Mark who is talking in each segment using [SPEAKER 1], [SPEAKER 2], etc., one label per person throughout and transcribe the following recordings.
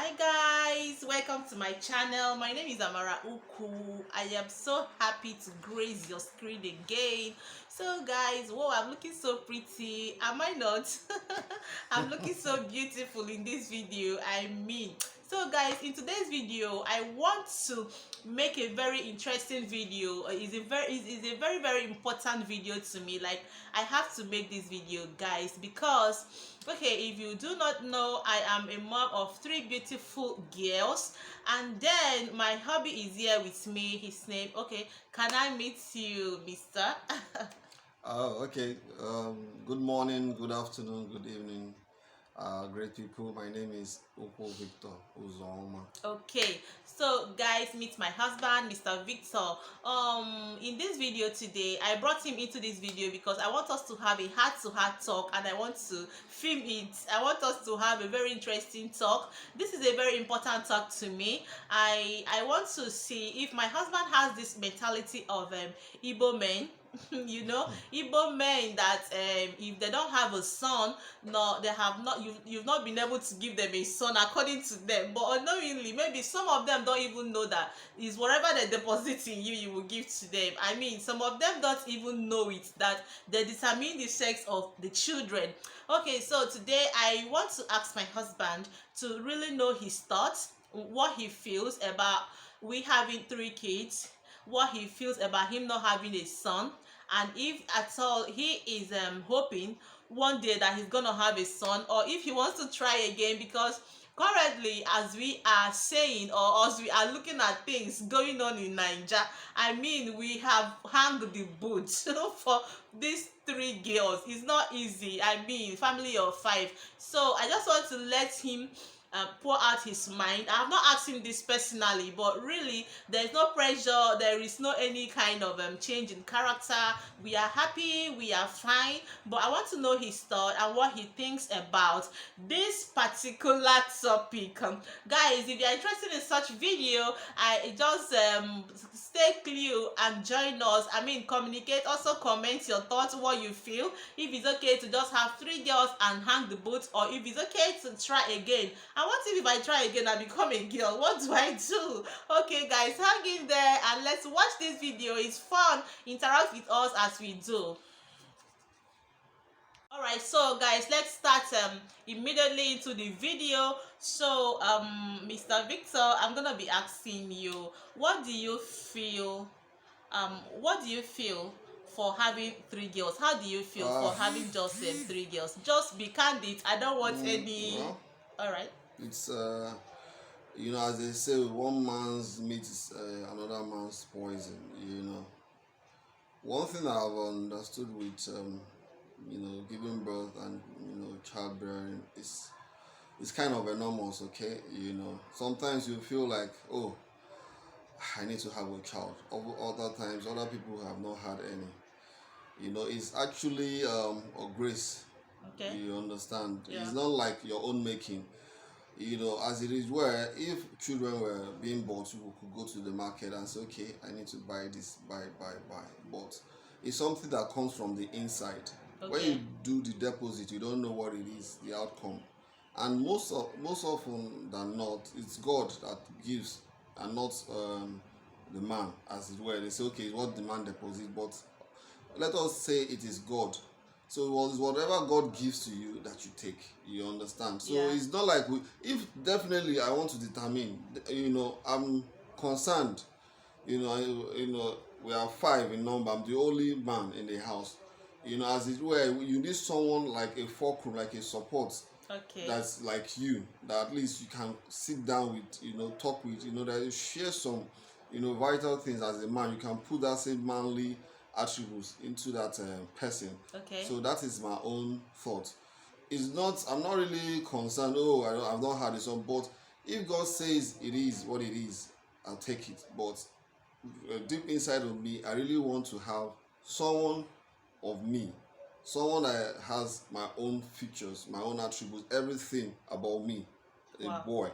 [SPEAKER 1] Hi guys, welcome to my channel. My name is Amara Uku. I am so happy to grace your screen again. So guys, whoa, I'm looking so pretty, am I not? I'm looking so beautiful in this video. So guys, in today's video I want to make a very interesting video. It's a very important video to me. Like, I have to make this video, guys, because okay, if you do not know, I am a mom of three beautiful girls, and then my hubby is here with me. His name, okay, can I meet you, Mr.?
[SPEAKER 2] Oh, okay. Good morning, good afternoon, good evening, great people. My name is Upo Victor Uzoma.
[SPEAKER 1] Okay, so guys, meet my husband, Mr. Victor. In this video today, I brought him into this video because I want us to have a heart-to-heart talk, and I want to film it. I want us to have a very interesting talk. This is a very important talk to me. I want to see if my husband has this mentality of Igbo men. Igbo men that if they don't have a son, no, they have not, you've not been able to give them a son according to them, but unknowingly maybe some of them don't even know that is whatever they deposit in you, you will give to them. I mean, some of them don't even know it, that they determine the sex of the children. Okay, so today I want to ask my husband to really know his thoughts, what he feels about we having three kids, what he feels about him not having a son, and if at all he is hoping one day that he's gonna have a son, or if he wants to try again, because currently, as we are saying, or as we are looking at things going on in Nigeria, I mean, we have hung the boots for these three girls. It's not easy. I mean, family of five. So I just want to let him pour out his mind. I have not asked him this personally, but really there is no pressure, there is no any kind of change in character. We are happy, we are fine, but I want to know his thought and what he thinks about this particular topic. Guys, if you are interested in such video, I just stay clear and join us. I mean, communicate, also comment your thoughts, what you feel, if it's okay to just have three girls and hang the boot, or if it's okay to try again. And what if I try again and become a girl? What do I do? Okay guys, hang in there and let's watch this video. It's fun. Interact with us as we do. Alright, so guys, let's start immediately into the video. So Mr. Victor, I'm gonna be asking you, what do you feel for having three girls? How do you feel for having just three girls? Just be candid. I don't want any.
[SPEAKER 2] Well,
[SPEAKER 1] All right.
[SPEAKER 2] it's as they say, one man's meat is another man's poison. One thing I've understood with giving birth and childbearing is it's kind of enormous. Okay, sometimes you feel like, oh, I need to have a child. Other times, other people have not had any. It's actually a grace.
[SPEAKER 1] Okay.
[SPEAKER 2] You understand?
[SPEAKER 1] Yeah.
[SPEAKER 2] It's not like your own making. As it is, where if children were being bought, you could go to the market and say, okay, I need to buy this, buy. But it's something that comes from the inside.
[SPEAKER 1] Okay.
[SPEAKER 2] When you do the deposit, you don't know what it is, the outcome. And most often than not, it's God that gives, and not the man, as it were. They say, okay, what the man deposit, but let us say it is God. So it was whatever God gives to you that you take. You understand? So
[SPEAKER 1] Yeah.
[SPEAKER 2] it's not like if definitely I want to determine. I'm concerned. We are five in number. I'm the only man in the house. As it were, you need someone like a fulcrum, like a support.
[SPEAKER 1] Okay.
[SPEAKER 2] That's like you. That at least you can sit down with. Talk with. That you share some. Vital things as a man. You can put that same manly attributes into that person.
[SPEAKER 1] Okay.
[SPEAKER 2] So that is my own thought. I'm not really concerned, oh, I've not had this one, but if God says it is what it is, I'll take it. But deep inside of me, I really want to have someone of me, someone that has my own features, my own attributes, everything about me,
[SPEAKER 1] Wow.
[SPEAKER 2] a boy.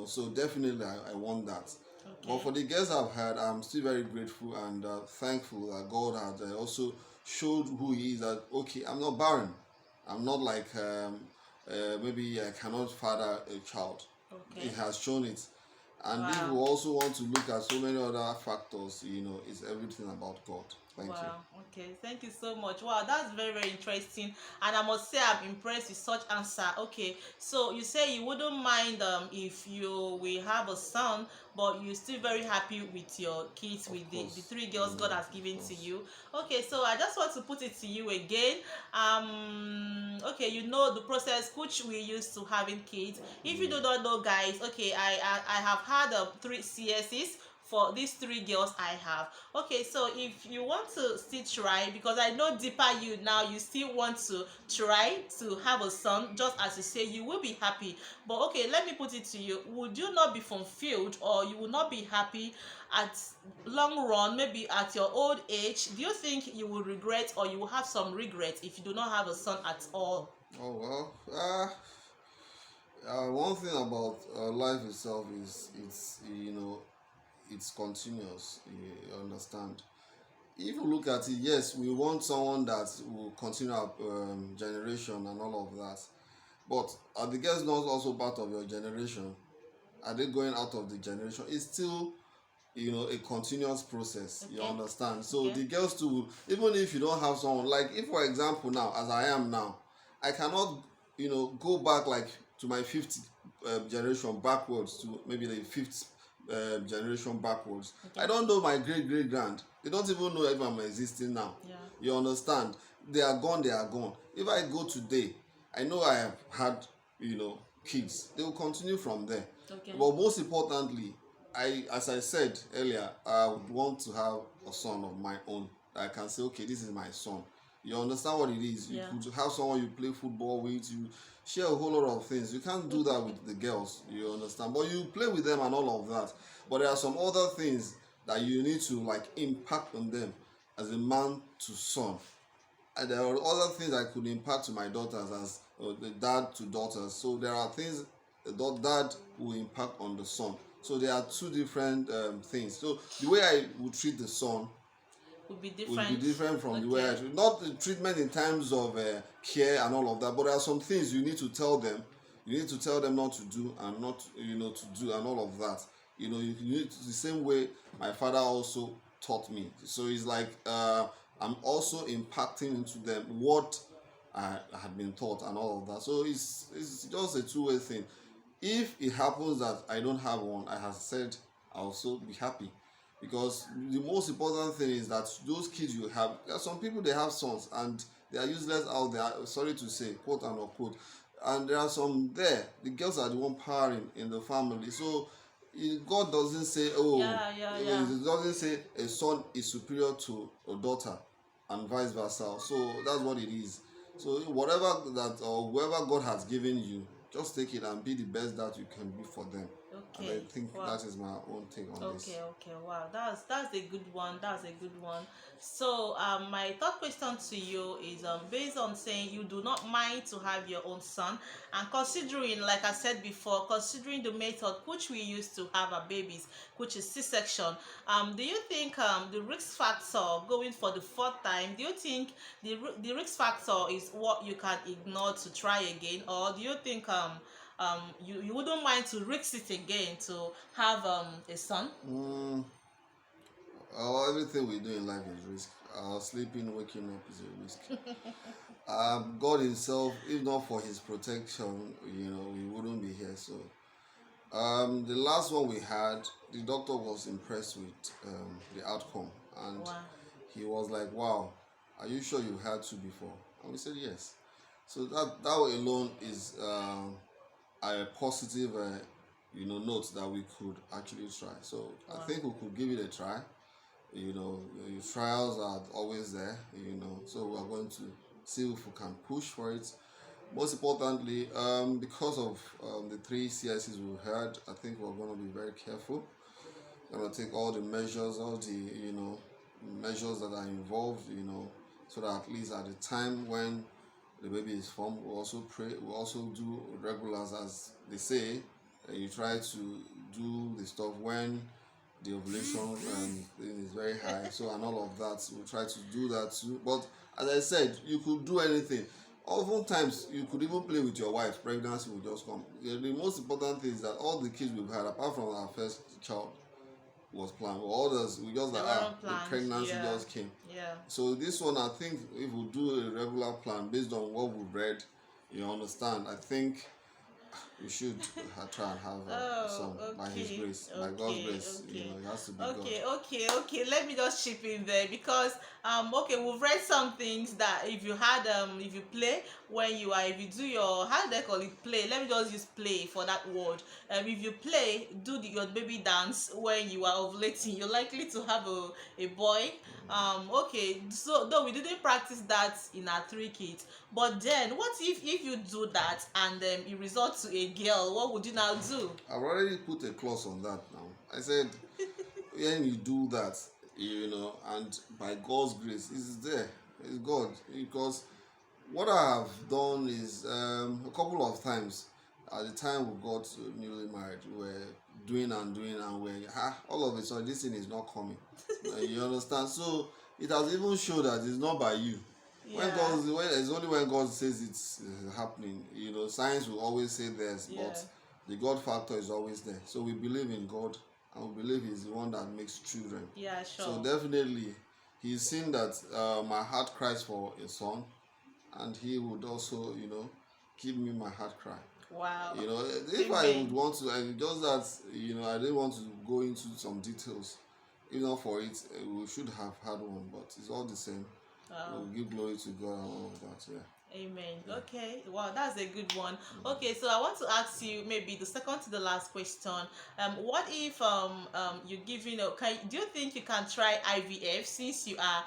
[SPEAKER 2] So definitely I want that.
[SPEAKER 1] Okay.
[SPEAKER 2] But for the girls I've had, I'm still very grateful and thankful that God had also showed who He is. That okay, I'm not barren. I'm not like maybe I cannot father a child.
[SPEAKER 1] Okay.
[SPEAKER 2] it has shown it. And if we
[SPEAKER 1] Wow.
[SPEAKER 2] also want to look at so many other factors, it's everything about God. Thank you.
[SPEAKER 1] Wow. Okay. Thank you so much. Wow, that's very, very interesting. And I must say I'm impressed with such answer. Okay. So you say you wouldn't mind if you will have a son, but you're still very happy with your kids,
[SPEAKER 2] Of
[SPEAKER 1] with the
[SPEAKER 2] course.
[SPEAKER 1] three girls God has
[SPEAKER 2] Of
[SPEAKER 1] given to
[SPEAKER 2] course.
[SPEAKER 1] you. Okay, so I just want to put it to you again. Okay, you know the process which we used to having kids. If you do not know, guys, okay, I have had three CSs for these three girls I have. Okay, so if you want to still try, because I know deeper you now, you still want to try to have a son, just as you say, you will be happy. But okay, let me put it to you. Would you not be fulfilled, or you will not be happy at long run, maybe at your old age? Do you think you will regret, or you will have some regret if you do not have a son at all?
[SPEAKER 2] Oh well. One thing about life itself is it's continuous. You understand? If you look at it, yes, we want someone that will continue our generation and all of that. But are the girls not also part of your generation? Are they going out of the generation? It's still a continuous process. You
[SPEAKER 1] Okay.
[SPEAKER 2] understand? So
[SPEAKER 1] Okay.
[SPEAKER 2] the girls too, even if you don't have someone, like if for example now, as I am now, I cannot go back like to my fifth generation backwards, to maybe the fifth generation backwards. I
[SPEAKER 1] Okay.
[SPEAKER 2] don't know my great great grand. They don't even know if I'm existing now.
[SPEAKER 1] Yeah.
[SPEAKER 2] You understand? They are gone. They are gone. If I go today, I know I have had kids. They will continue from there.
[SPEAKER 1] Okay.
[SPEAKER 2] But most importantly, as I said earlier, I would want to have a son of my own that I can say, okay, this is my son. You understand what it is? You
[SPEAKER 1] Yeah.
[SPEAKER 2] could have someone you play football with, you share a whole lot of things. You can't do that with the girls, you understand? But you play with them and all of that. But there are some other things that you need to like impact on them as a man to son. And there are other things I could impact to my daughters as the dad to daughters. So there are things the dad will impact on the son. So there are two different things. So the way I would treat the son
[SPEAKER 1] Would be
[SPEAKER 2] would be
[SPEAKER 1] different.
[SPEAKER 2] different from the way I
[SPEAKER 1] Okay.
[SPEAKER 2] treat, not the treatment in terms of care and all of that, but there are some things you need to tell them. You need to tell them not to do and not to do and all of that. You need to, the same way my father also taught me. So it's like I'm also impacting into them what I had been taught and all of that. So it's just a two-way thing. If it happens that I don't have one, I have said I'll also be happy, because the most important thing is that those kids you have, there are some people, they have sons and they are useless out there, sorry to say, quote and unquote. And there are some there, the girls are the one powering in the family. So God doesn't say, oh,
[SPEAKER 1] Yeah, yeah, yeah.
[SPEAKER 2] it doesn't say a son is superior to a daughter and vice versa. So that's what it is. So whatever that or whoever God has given you, just take it and be the best that you can be for them. And I
[SPEAKER 1] Okay.
[SPEAKER 2] think
[SPEAKER 1] Wow.
[SPEAKER 2] that is my own take on this.
[SPEAKER 1] Okay, okay, wow, that's a good one. That's a good one. So, my third question to you is based on saying you do not mind to have your own son, and considering, like I said before, considering the method which we use to have our babies, which is C-section. Do you think the risk factor going for the fourth time? Do you think the risk factor is what you can ignore to try again, or do you think you wouldn't mind to risk it again to have a son?
[SPEAKER 2] Mm, everything we do in life is risk. Sleeping, waking up is a risk. God Himself, if not for His protection, we wouldn't be here. So, the last one we had, the doctor was impressed with the outcome, and
[SPEAKER 1] Wow.
[SPEAKER 2] he was like, "Wow, are you sure you had two before?" And we said yes. So that alone is a positive, note that we could actually try. So I
[SPEAKER 1] Wow.
[SPEAKER 2] think we could give it a try. Trials are always there. So we are going to see if we can push for it. Most importantly, because of the three CICs we heard, I think we're going to be very careful. We're going to take all the measures, all the measures that are involved, so that at least at the time when the baby is formed, we also pray. We also do regulars, as they say. You try to do the stuff when the ovulation thing is very high. So and all of that, we try to do that too. But as I said, you could do anything. Oftentimes, you could even play with your wife. Pregnancy will just come. The most important thing is that all the kids we've had, apart from our first child, was planned. But others, we just
[SPEAKER 1] They
[SPEAKER 2] like
[SPEAKER 1] weren't
[SPEAKER 2] the
[SPEAKER 1] planned.
[SPEAKER 2] pregnancy
[SPEAKER 1] Yeah.
[SPEAKER 2] just came.
[SPEAKER 1] Yeah.
[SPEAKER 2] So this one, I think, if we do a regular plan based on what we've read, you understand. I think we should try and have
[SPEAKER 1] Oh,
[SPEAKER 2] some by His
[SPEAKER 1] okay,
[SPEAKER 2] grace, by God's
[SPEAKER 1] okay,
[SPEAKER 2] grace.
[SPEAKER 1] okay,
[SPEAKER 2] It has to be God.
[SPEAKER 1] okay. Let me just chip in there because okay, we've read some things that if you play when you are if you do your how do they call it play? Let me just use play for that word. If you play, your baby dance when you are ovulating, you're likely to have a boy. Okay, so though we didn't practice that in our three kids, but then what if you do that and it results to a girl? What would you now do?
[SPEAKER 2] I've already put a clause on that now. I said, when you do that, and by God's grace, it's there. It's God. Because what I have done is a couple of times at the time we got newly married, we were doing and all of a sudden this thing is not coming. You understand? So it has even shown that it's not by you.
[SPEAKER 1] Yeah,
[SPEAKER 2] It's only when God says it's happening. Science will always say this,
[SPEAKER 1] yeah,
[SPEAKER 2] but the God factor is always there. So we believe in God, and we believe He's the one that makes children.
[SPEAKER 1] yeah,
[SPEAKER 2] So
[SPEAKER 1] sure.
[SPEAKER 2] definitely, He's seen that my heart cries for a son, and He would also, give me my heart cry.
[SPEAKER 1] Wow.
[SPEAKER 2] If I would
[SPEAKER 1] Amen.
[SPEAKER 2] want to, and just that, I didn't want to go into some details. For it, we should have had one, but it's all the same. We'll
[SPEAKER 1] Wow.
[SPEAKER 2] give glory to God and all of that. Yeah.
[SPEAKER 1] Amen.
[SPEAKER 2] Yeah.
[SPEAKER 1] Okay. Wow, that's a good one. Okay, so I want to ask you maybe the second to the last question. What if you're giving a do you think you can try IVF since you are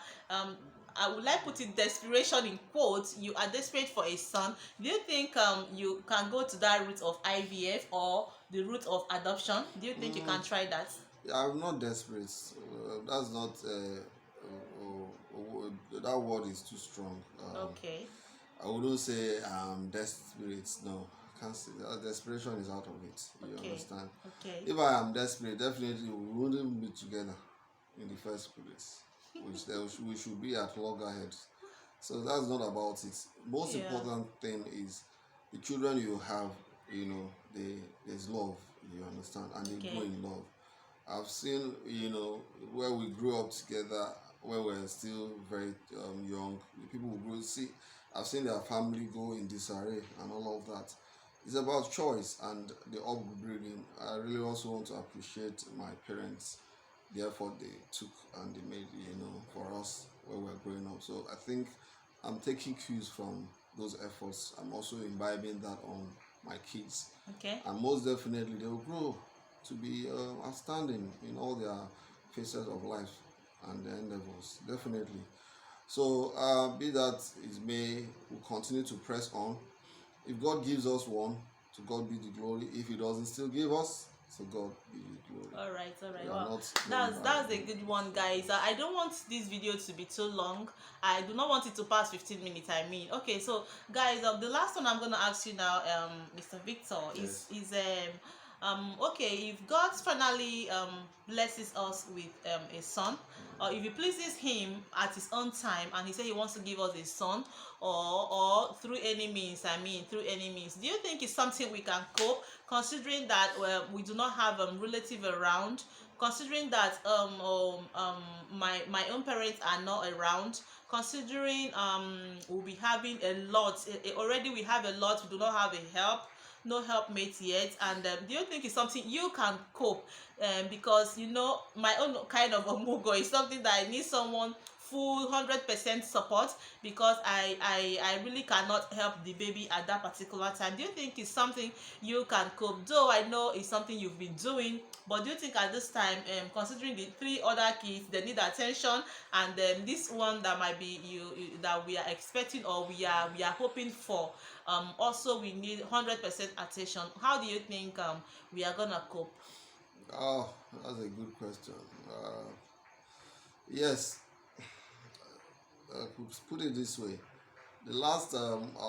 [SPEAKER 1] I would like put it desperation in quotes, you are desperate for a son. Do you think you can go to that route of IVF or the route of adoption? Do you think you
[SPEAKER 2] Mm,
[SPEAKER 1] can try that?
[SPEAKER 2] yeah, I'm not desperate. That's not. That word is too strong.
[SPEAKER 1] Okay.
[SPEAKER 2] I wouldn't say I'm desperate. No, I can't say that. Desperation is out of it. You
[SPEAKER 1] Okay.
[SPEAKER 2] understand?
[SPEAKER 1] Okay.
[SPEAKER 2] If I am desperate, definitely we wouldn't be together in the first place. We should be at loggerheads. So that's not about it. Most
[SPEAKER 1] Yeah.
[SPEAKER 2] important thing is the children you have. There's love. You understand, and they grow
[SPEAKER 1] Okay.
[SPEAKER 2] in love. I've seen, where we grew up together, when we're still very young. The people who grow, see, I've seen their family go in disarray and all of that. It's about choice and the upbringing. I really also want to appreciate my parents, the effort they took and they made, for us when we're growing up. So I think I'm taking cues from those efforts. I'm also imbibing that on my kids,
[SPEAKER 1] Okay.
[SPEAKER 2] and most definitely they will grow to be outstanding in all their phases of life and their endeavors. Definitely. So, be that it may, we'll continue to press on. If God gives us one, to God be the glory. If He doesn't still give us, to God be the glory.
[SPEAKER 1] All right.
[SPEAKER 2] We are
[SPEAKER 1] Well,
[SPEAKER 2] not going
[SPEAKER 1] that's
[SPEAKER 2] by.
[SPEAKER 1] a good one, guys. I don't want this video to be too long. I do not want it to pass 15 minutes. I mean, okay. So, guys, the last one I'm gonna ask you now, Mr. Victor,
[SPEAKER 2] Yes.
[SPEAKER 1] is okay. If God finally blesses us with a son, or if He pleases Him at His own time, and He said He wants to give us a son, or through any means, I mean through any means, do you think it's something we can cope, considering that we do not have relative around, considering that my own parents are not around, considering we'll be having a lot, already we have a lot, we do not have a help, no helpmate yet, and do you think it's something you can cope? Because my own kind of omugo is something that I need someone full 100% support, because I really cannot help the baby at that particular time. Do you think it's something you can cope? Though I know it's something you've been doing, but do you think at this time, considering the three other kids, they need attention, and this one that might be that we are expecting, or we are hoping for, also we need 100% attention. How do you think we are gonna cope?
[SPEAKER 2] Oh, that's a good question. Uh, yes, put it this way. Our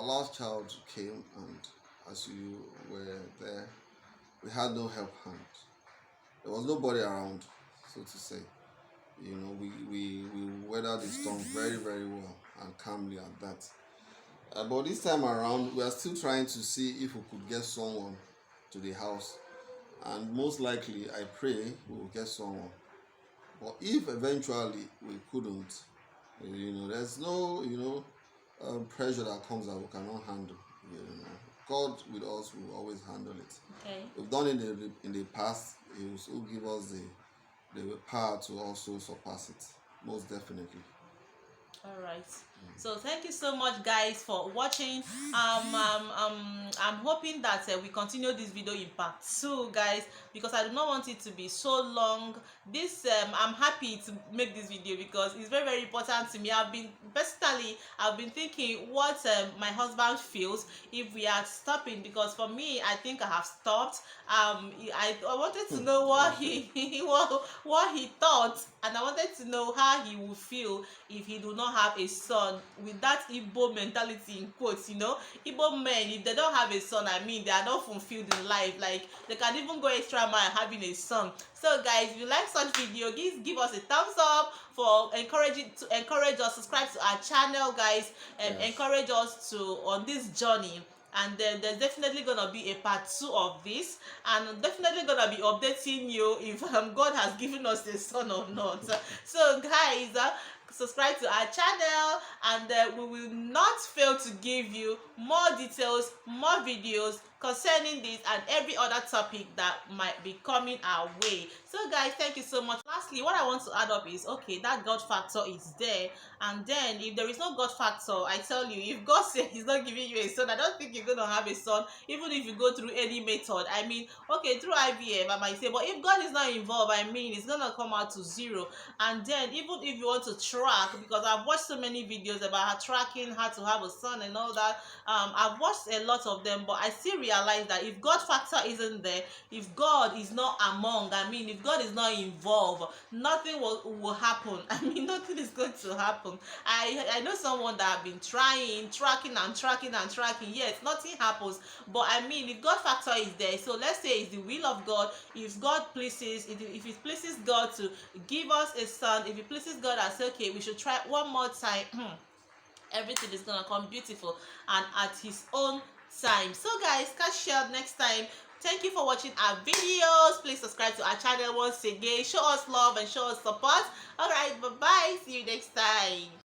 [SPEAKER 2] last child came, and as you were there, we had no help hand. There was nobody around, so to say. We weathered the storm very, very well and calmly at that. But this time around, we are still trying to see if we could get someone to the house, and most likely, I pray we will get someone. But if eventually we couldn't, there's no, pressure that comes that we cannot handle. You know, God with us will always handle it.
[SPEAKER 1] Okay.
[SPEAKER 2] We've done it in the past. He will still give us the power to also surpass it. Most definitely.
[SPEAKER 1] All right. So thank you so much, guys, for watching. I'm hoping that we continue this video in part 2, guys, because I do not want it to be so long. This I'm happy to make this video because it's very, very important to me. I've been thinking what my husband feels if we are stopping, because for me, I think I have stopped. I wanted to know what what he thought, and I wanted to know how he would feel if he do not have a son, with that Igbo mentality in quotes. Igbo men, if they don't have a son, I mean, they are not fulfilled in life. Like, they can even go extra mile having a son. So guys, if you like such video, give us a thumbs up for encourage us. Subscribe to our channel, guys, and
[SPEAKER 2] Yes.
[SPEAKER 1] encourage us to on this journey. And then there's definitely gonna be a part 2 of this, and I'm definitely gonna be updating you if God has given us a son or not. So guys, subscribe to our channel, and we will not fail to give you more details, more videos concerning this and every other topic that might be coming our way. So guys, thank you so much. Lastly, what I want to add up is, okay, that God factor is there, and then if there is no God factor, I tell you, if God says he's not giving you a son, I don't think you're gonna have a son, even if you go through any method. I mean, okay, through IVF I might say, but if God is not involved, I mean, it's gonna come out to zero. And then even if you want to track, because I've watched so many videos about tracking how to have a son and all that, I've watched a lot of them, but I still realize that if God factor isn't there, if God is not among, I mean, if God is not involved, nothing will happen. I mean, nothing is going to happen. I know someone that have been tracking and tracking and tracking, yes, nothing happens. But I mean, if God factor is there, so let's say it's the will of God. If God pleases, if it pleases God to give us a son, if it pleases God and say, okay, we should try one more time, everything is gonna come beautiful and at his own time. So guys, catch you up next time. Thank you for watching our videos. Please subscribe to our channel once again. Show us love and show us support. All right, bye bye, see you next time.